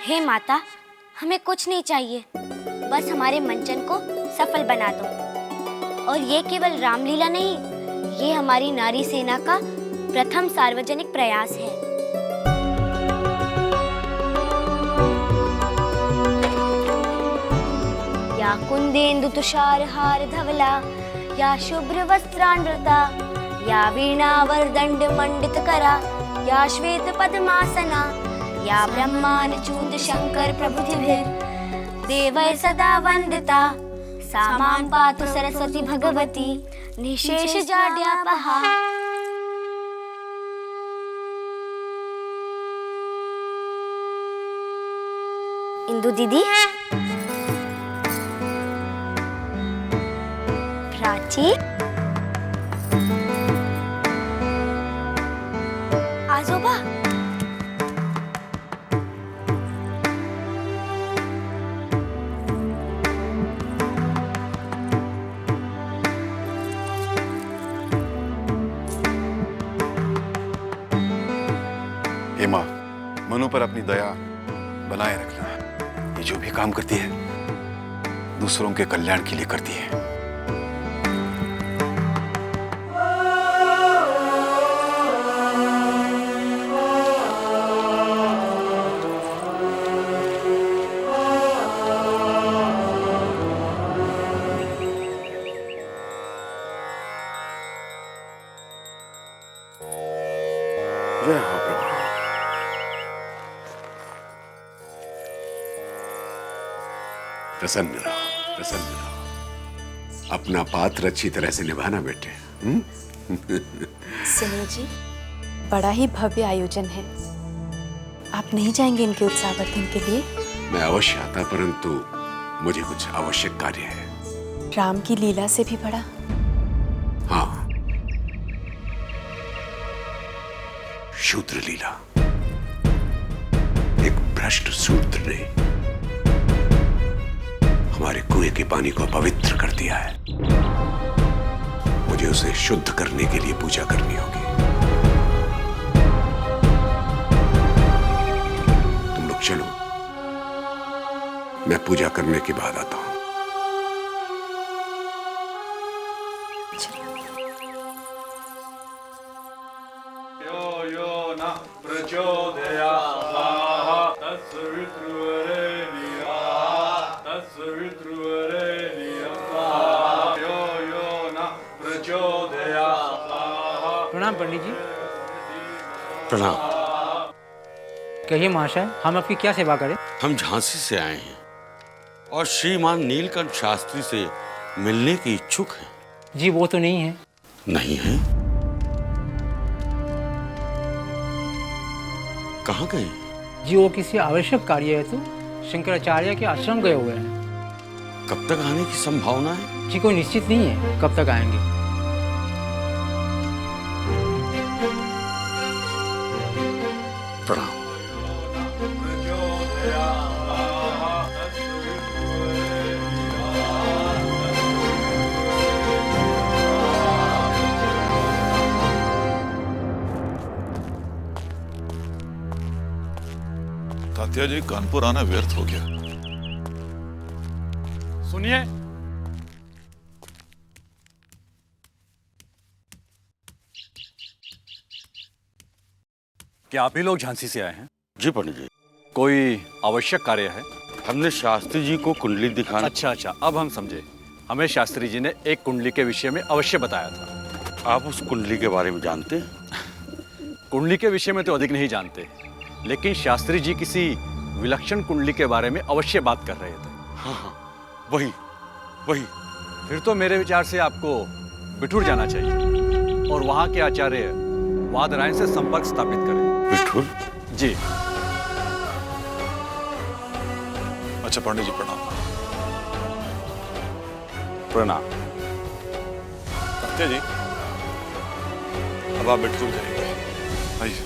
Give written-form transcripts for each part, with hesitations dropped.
हे माता, हमें कुछ नहीं चाहिए, बस हमारे मंचन को सफल बना दो। और ये केवल रामलीला नहीं, ये हमारी नारी सेना का प्रथम सार्वजनिक प्रयास है। या कुंदेन्दु तुषार हार धवला, या शुभ्र वस्त्रान्वृता, या वीणावरदंड मंडित करा, या श्वेत पद्मासना, या ब्रह्मांडचूत शंकर प्रभुतिभिर देवै सदा वंदिता, सा मां पातु सरस्वती भगवती निशेष जाड्यापहा। इंदु दीदी, प्राची, आजोबा, हेमा, मनु पर अपनी दया बनाए रखना। ये जो भी काम करती है दूसरों के कल्याण के लिए करती है। जय हो प्रभु। प्रसन्न रहो, प्रसन्न रहो। अपना पात्र अच्छी तरह से निभाना बेटे। सुनील जी, बड़ा ही भव्य आयोजन है, आप नहीं जाएंगे इनके उत्साहवर्धन के लिए? मैं अवश्य आता, परंतु मुझे कुछ आवश्यक कार्य है। राम की लीला से भी बड़ा? हाँ, शूद्र लीला। एक भ्रष्ट शूद्र ने हमारे कुएं के पानी को पवित्र कर दिया है। मुझे उसे शुद्ध करने के लिए पूजा करनी होगी। तुम लोग चलो, मैं पूजा करने के बाद आता हूं। प्रणाम पंडित जी। प्रणाम। कहिए महाशय, हम आपकी क्या सेवा करें? हम झांसी से आए हैं और श्रीमान नीलकंठ शास्त्री से मिलने के इच्छुक हैं। जी वो तो नहीं है। नहीं है? कहाँ गए? जी वो किसी आवश्यक कार्य हेतु शंकराचार्य के आश्रम गए हुए हैं। कब तक आने की संभावना है? जी कोई निश्चित नहीं है कब तक आएंगे। प्रणाम। तात्या जी, कानपुर आना व्यर्थ हो गया। सुनिए, क्या आप ही लोग झांसी से आए हैं? जी पंडित जी। कोई आवश्यक कार्य है? हमने शास्त्री जी को कुंडली दिखाना। अच्छा, अब हम समझे। हमें शास्त्री जी ने एक कुंडली के विषय में अवश्य बताया था। आप उस कुंडली के बारे में जानते हैं? कुंडली के विषय में तो अधिक नहीं जानते, लेकिन शास्त्री जी किसी विलक्षण कुंडली के बारे में अवश्य बात कर रहे थे। हाँ, वही। फिर तो मेरे विचार से आपको बिठूर जाना चाहिए और वहां के आचार्य वादरायण से संपर्क स्थापित करें। बिठूर? जी। अच्छा पंडित जी, प्रणाम। प्रणाम। तात्या जी, अब आप बिठूर जाएंगे। आइए।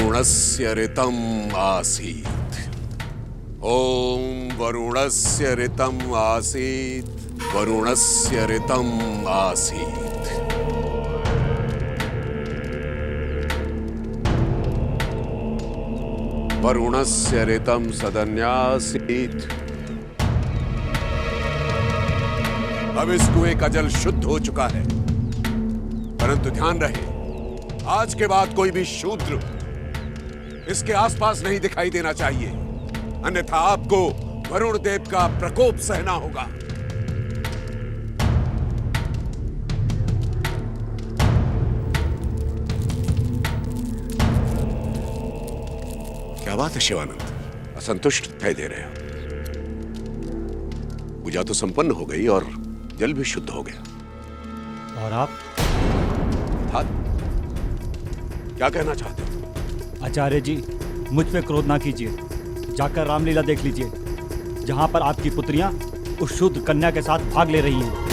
वरुणस्य ऋतम् आसीत्। ओम वरुणस्य ऋतम् आसीत्, वरुणस्य ऋतम् आसीत्। वरुणस्य ऋतम् सदन्यासीत्। अब इस कुएं का जल शुद्ध हो चुका है, परंतु ध्यान रहे, आज के बाद कोई भी शूद्र इसके आसपास नहीं दिखाई देना चाहिए, अन्यथा आपको वरुण देव का प्रकोप सहना होगा। क्या बात है शिवानंद, असंतुष्ट दिखाई दे रहे हो? पूजा तो संपन्न हो गई और जल भी शुद्ध हो गया। और आप? क्या कहना चाहते हो? आचार्य जी, मुझ पे क्रोध ना कीजिए, जाकर रामलीला देख लीजिए, जहां पर आपकी पुत्रियां उस शुद्ध कन्या के साथ भाग ले रही हैं।